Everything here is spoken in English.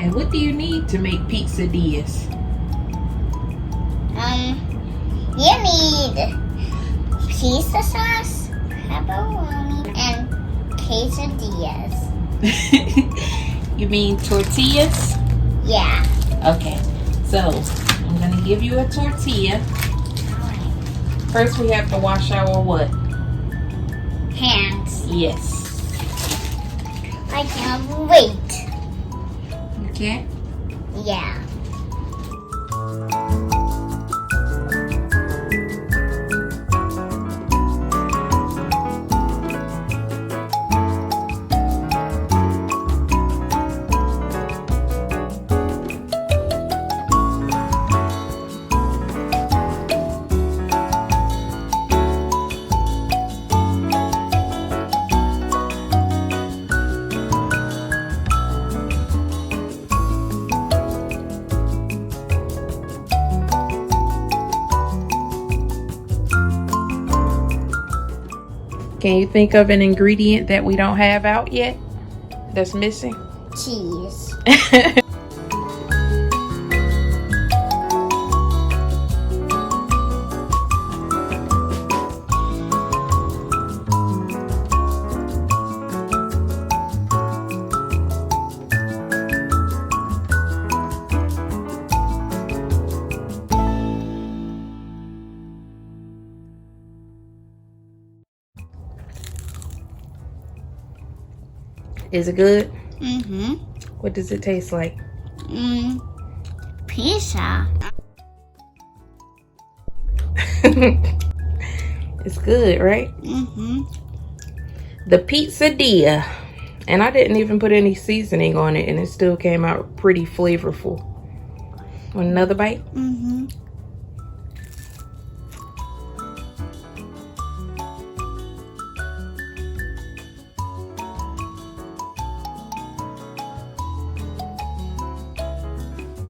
And what do you need to make pizzadillas? You need pizza sauce, pepperoni, and quesadillas. You mean tortillas? Yeah. Okay, so I'm gonna give you a tortilla. Alright. First we have to wash our what? Hands. Yes. I can't wait. Okay. Yeah. Can you think of an ingredient that we don't have out yet that's missing? Cheese. Is it good? Mm-hmm. What does it taste like? Pizza. It's good, right? Mm-hmm. The Pizzadilla. And I didn't even put any seasoning on it, and it still came out pretty flavorful. Want another bite? Mm-hmm.